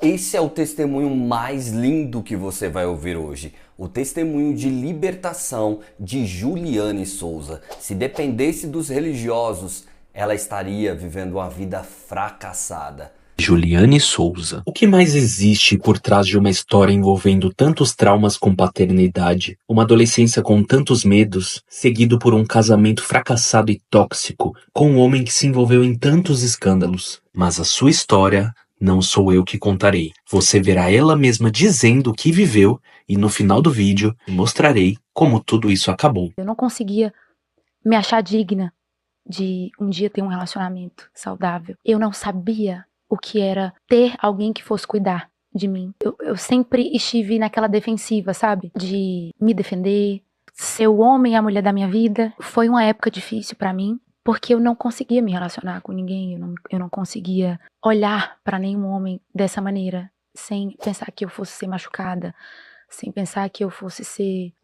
Esse é o testemunho mais lindo que você vai ouvir hoje. O testemunho de libertação de Juliane Souza. Se dependesse dos religiosos, ela estaria vivendo uma vida fracassada. Juliane Souza. O que mais existe por trás de uma história envolvendo tantos traumas com paternidade, uma adolescência com tantos medos, seguido por um casamento fracassado e tóxico, com um homem que se envolveu em tantos escândalos? Mas a sua história não sou eu que contarei. Você verá ela mesma dizendo o que viveu e no final do vídeo mostrarei como tudo isso acabou. Eu não conseguia me achar digna de um dia ter um relacionamento saudável. Eu não sabia o que era ter alguém que fosse cuidar de mim. Eu sempre estive naquela defensiva, sabe? De me defender, ser o homem e a mulher da minha vida. Foi uma época difícil pra mim, porque eu não conseguia me relacionar com ninguém, eu não conseguia olhar pra nenhum homem dessa maneira, sem pensar que eu fosse ser machucada, sem pensar que eu fosse ser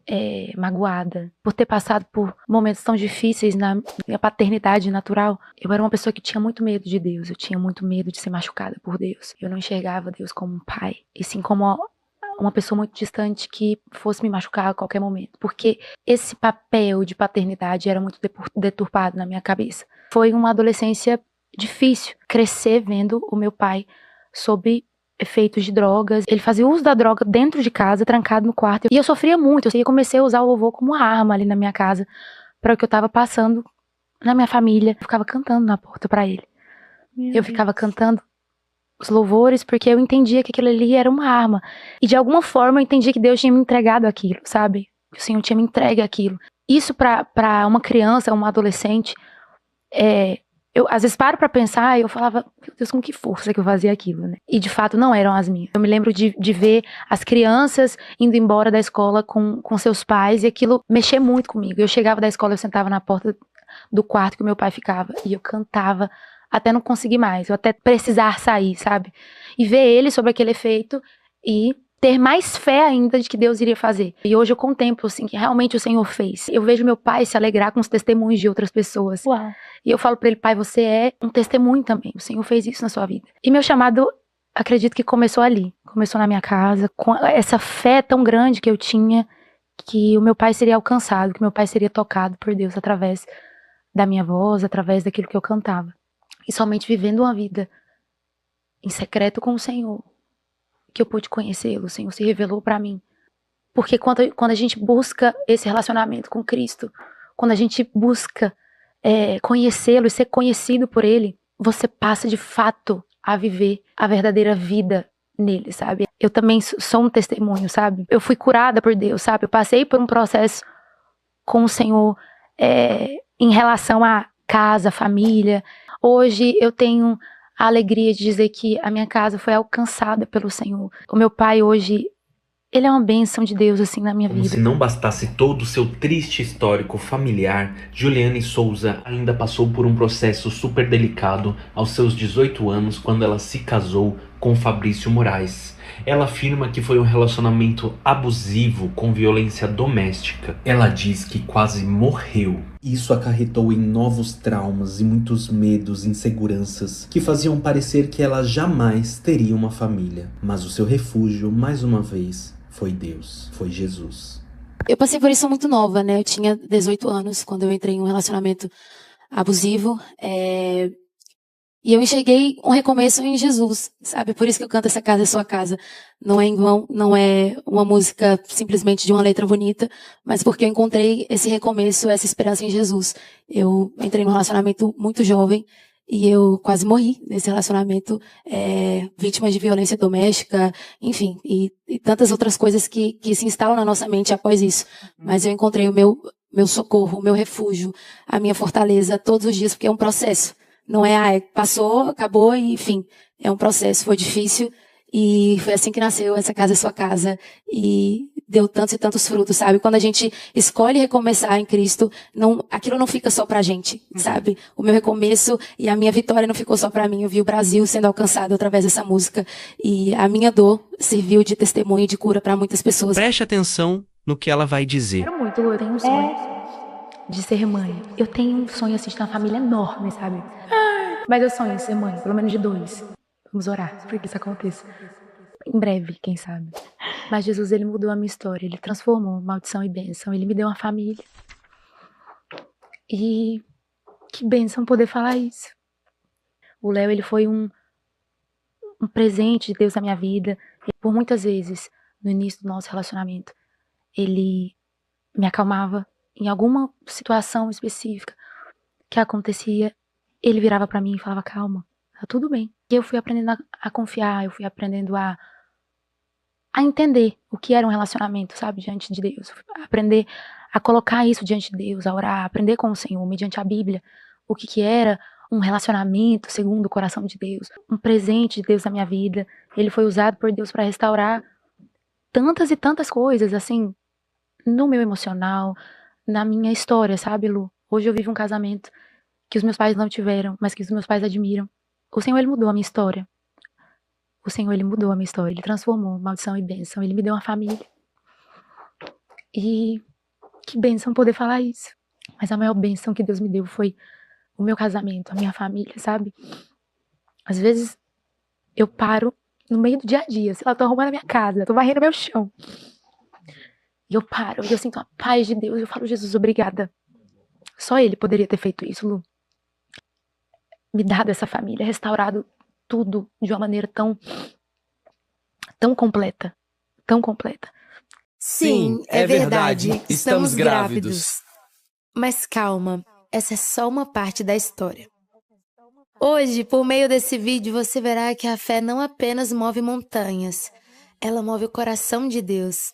magoada. Por ter passado por momentos tão difíceis na minha paternidade natural, eu era uma pessoa que tinha muito medo de Deus, eu tinha muito medo de ser machucada por Deus. Eu não enxergava Deus como um pai, e sim como uma pessoa muito distante que fosse me machucar a qualquer momento. Porque esse papel de paternidade era muito deturpado na minha cabeça. Foi uma adolescência difícil, crescer vendo o meu pai sob efeitos de drogas. Ele fazia uso da droga dentro de casa, trancado no quarto. E eu sofria muito. Eu comecei a usar o louvor como uma arma ali na minha casa para o que eu tava passando na minha família. Eu ficava cantando na porta para ele. Eu ficava cantando os louvores porque eu entendia que aquilo ali era uma arma. E de alguma forma eu entendia que Deus tinha me entregado aquilo, sabe? Que o Senhor tinha me entregue aquilo. Isso para uma criança, uma adolescente, eu às vezes paro pra pensar e eu falava, meu Deus, com que força que eu fazia aquilo, né? E de fato não eram as minhas. Eu me lembro de ver as crianças indo embora da escola com seus pais e aquilo mexer muito comigo. Eu chegava da escola, eu sentava na porta do quarto que o meu pai ficava e eu cantava até não conseguir mais, eu até precisar sair, sabe? E ver ele sobre aquele efeito e ter mais fé ainda de que Deus iria fazer. E hoje eu contemplo, assim, que realmente o Senhor fez. Eu vejo meu pai se alegrar com os testemunhos de outras pessoas. Uau. E eu falo pra ele, pai, você é um testemunho também. O Senhor fez isso na sua vida. E meu chamado, acredito que começou ali. Começou na minha casa, com essa fé tão grande que eu tinha, que o meu pai seria alcançado, que meu pai seria tocado por Deus através da minha voz, através daquilo que eu cantava. E somente vivendo uma vida em secreto com o Senhor, que eu pude conhecê-lo, o Senhor se revelou pra mim. Porque quando a gente busca esse relacionamento com Cristo, quando a gente busca conhecê-lo e ser conhecido por Ele, você passa de fato a viver a verdadeira vida nele, sabe? Eu também sou um testemunho, sabe? Eu fui curada por Deus, sabe? Eu passei por um processo com o Senhor em relação a casa, família. Hoje eu tenho a alegria de dizer que a minha casa foi alcançada pelo Senhor. O meu pai hoje, ele é uma bênção de Deus, assim, na minha Como vida. se não bastasse todo o seu triste histórico familiar, Juliane Souza ainda passou por um processo super delicado aos seus 18 anos, quando ela se casou com Fabrício Moraes. Ela afirma que foi um relacionamento abusivo com violência doméstica. Ela diz que quase morreu. Isso acarretou em novos traumas e muitos medos e inseguranças que faziam parecer que ela jamais teria uma família. Mas o seu refúgio, mais uma vez, foi Deus, foi Jesus. Eu passei por isso muito nova, né? Eu tinha 18 anos quando eu entrei em um relacionamento abusivo. E eu enxerguei um recomeço em Jesus, sabe? Por isso que eu canto Essa Casa é Sua Casa. Não é em vão, não é uma música simplesmente de uma letra bonita, mas porque eu encontrei esse recomeço, essa esperança em Jesus. Eu entrei num relacionamento muito jovem e eu quase morri nesse relacionamento, vítima de violência doméstica, enfim, e tantas outras coisas que se instalam na nossa mente após isso. Mas eu encontrei o meu socorro, o meu refúgio, a minha fortaleza todos os dias, porque é um processo. Não passou, acabou e enfim, é um processo, foi difícil e foi assim que nasceu Essa Casa é Sua Casa e deu tantos e tantos frutos, sabe? Quando a gente escolhe recomeçar em Cristo, aquilo não fica só pra gente, sabe? O meu recomeço e a minha vitória não ficou só pra mim, eu vi o Brasil sendo alcançado através dessa música e a minha dor serviu de testemunho e de cura pra muitas pessoas. Preste atenção no que ela vai dizer. Eu tenho um sonho de ser mãe. Eu tenho um sonho, assim, de ter uma família enorme, sabe? Mas eu sonho em ser mãe, pelo menos de 2. Vamos orar para que isso aconteça. em breve, quem sabe. Mas Jesus, ele mudou a minha história, ele transformou maldição e bênção, ele me deu uma família. E que bênção poder falar isso. O Léo, ele foi um presente de Deus na minha vida. E por muitas vezes, no início do nosso relacionamento, ele me acalmava em alguma situação específica que acontecia. Ele virava pra mim e falava, calma, tá tudo bem. E eu fui aprendendo a confiar, eu fui aprendendo a entender o que era um relacionamento, sabe, diante de Deus. Aprender a colocar isso diante de Deus, a orar, aprender com o Senhor, mediante a Bíblia, o que era um relacionamento segundo o coração de Deus, um presente de Deus na minha vida. Ele foi usado por Deus para restaurar tantas e tantas coisas, assim, no meu emocional, na minha história, sabe, Lu? Hoje eu vivo um casamento que os meus pais não tiveram, mas que os meus pais admiram. O Senhor, ele mudou a minha história. O Senhor, ele mudou a minha história. Ele transformou maldição e bênção. Ele me deu uma família. E que bênção poder falar isso. Mas a maior bênção que Deus me deu foi o meu casamento, a minha família, sabe? Às vezes eu paro no meio do dia a dia, sei lá, eu tô arrumando a minha casa, tô varrendo meu chão. E eu paro, e eu sinto a paz de Deus, eu falo, Jesus, obrigada. Só Ele poderia ter feito isso, Lu. Me dado essa família, restaurado tudo de uma maneira tão completa, tão completa. Sim, é verdade, estamos grávidos. Mas calma, essa é só uma parte da história. Hoje, por meio desse vídeo, você verá que a fé não apenas move montanhas, ela move o coração de Deus.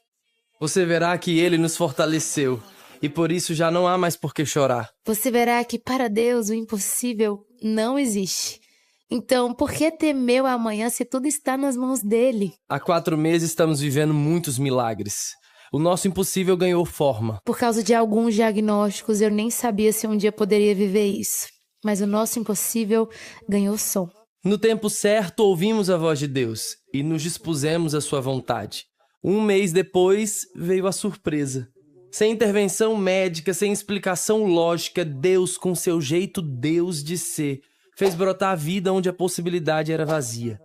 Você verá que Ele nos fortaleceu, e por isso já não há mais por que chorar. Você verá que para Deus o impossível não existe. Então, por que temer o amanhã se tudo está nas mãos dele? Há 4 meses estamos vivendo muitos milagres. O nosso impossível ganhou forma. Por causa de alguns diagnósticos, eu nem sabia se um dia poderia viver isso. Mas o nosso impossível ganhou som. No tempo certo, ouvimos a voz de Deus e nos dispusemos à sua vontade. 1 mês depois, veio a surpresa. Sem intervenção médica, sem explicação lógica, Deus, com seu jeito Deus de ser, fez brotar a vida onde a possibilidade era vazia.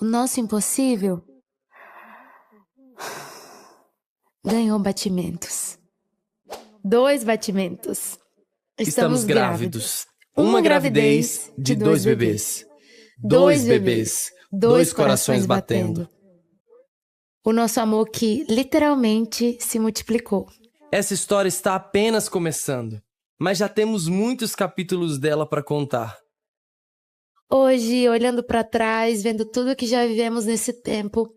O nosso impossível ganhou batimentos. 2 batimentos. Estamos grávidos. Uma gravidez de 2 bebês. 2 bebês, 2 corações batendo. O nosso amor que literalmente se multiplicou. Essa história está apenas começando, mas já temos muitos capítulos dela para contar. Hoje, olhando para trás, vendo tudo que já vivemos nesse tempo,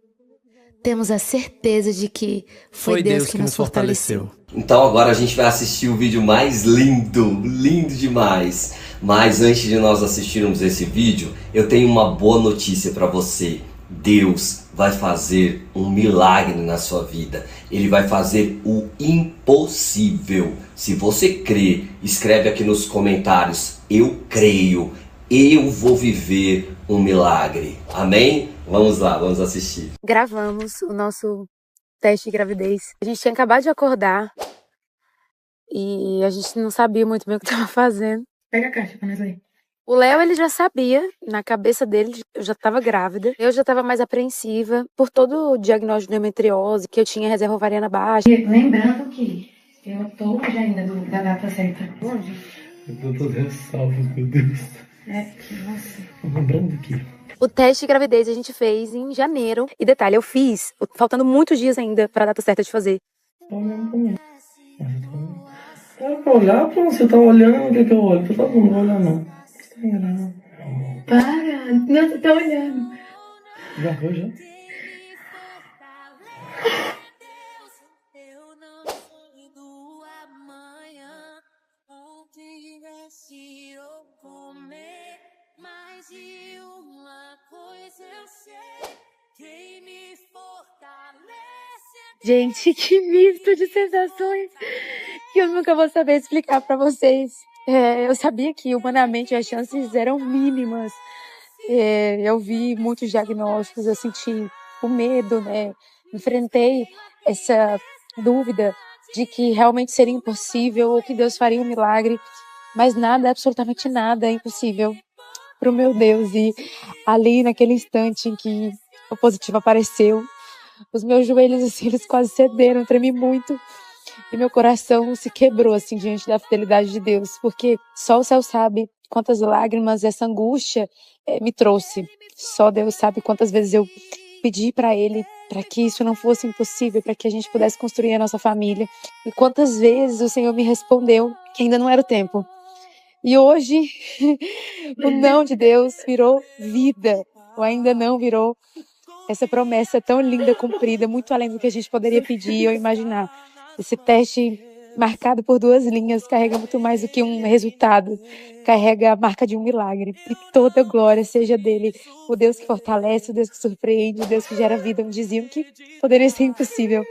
temos a certeza de que foi Deus que nos fortaleceu. Então agora a gente vai assistir o vídeo mais lindo, lindo demais. Mas antes de nós assistirmos esse vídeo, eu tenho uma boa notícia para você. Deus vai fazer um milagre na sua vida. Ele vai fazer o impossível. Se você crê, escreve aqui nos comentários: eu creio, eu vou viver um milagre. Amém? Vamos lá, vamos assistir. Gravamos o nosso teste de gravidez. A gente tinha acabado de acordar e a gente não sabia muito bem o que estava fazendo. Pega a caixa pra nós ler. O Léo, ele já sabia, na cabeça dele, eu já estava grávida. Eu já estava mais apreensiva por todo o diagnóstico de endometriose, que eu tinha reserva ovariana baixa. E lembrando que eu tô longe ainda da data certa. Longe. Eu tô todo ressalvo, meu Deus. Nossa. Lembrando que... O teste de gravidez a gente fez em janeiro. E detalhe, eu fiz, faltando muitos dias ainda para a data certa de fazer. Tá olhando pra mim. Era pra olhar, pra você tá olhando, o que eu olho? Tá bom, não vou olhar não. Você tá enganado. Para! Não, você tá olhando. Já foi, já? Gente, que misto de sensações que eu nunca vou saber explicar pra vocês. Eu sabia que humanamente as chances eram mínimas. Eu vi muitos diagnósticos, eu senti o medo, né? Enfrentei essa dúvida de que realmente seria impossível ou que Deus faria um milagre. Mas nada, absolutamente nada é impossível pro meu Deus. E ali naquele instante em que o positivo apareceu. Os meus joelhos, assim, eles quase cederam, eu tremi muito. E meu coração se quebrou, assim, diante da fidelidade de Deus. Porque só o céu sabe quantas lágrimas essa angústia me trouxe. Só Deus sabe quantas vezes eu pedi para Ele para que isso não fosse impossível, para que a gente pudesse construir a nossa família. E quantas vezes o Senhor me respondeu que ainda não era o tempo. E hoje, o não de Deus virou vida. O ainda não virou essa promessa tão linda, cumprida, muito além do que a gente poderia pedir ou imaginar. Esse teste marcado por 2 linhas carrega muito mais do que um resultado. Carrega a marca de um milagre. E toda glória seja dele. O Deus que fortalece, o Deus que surpreende, o Deus que gera vida, onde diziam que poderia ser impossível.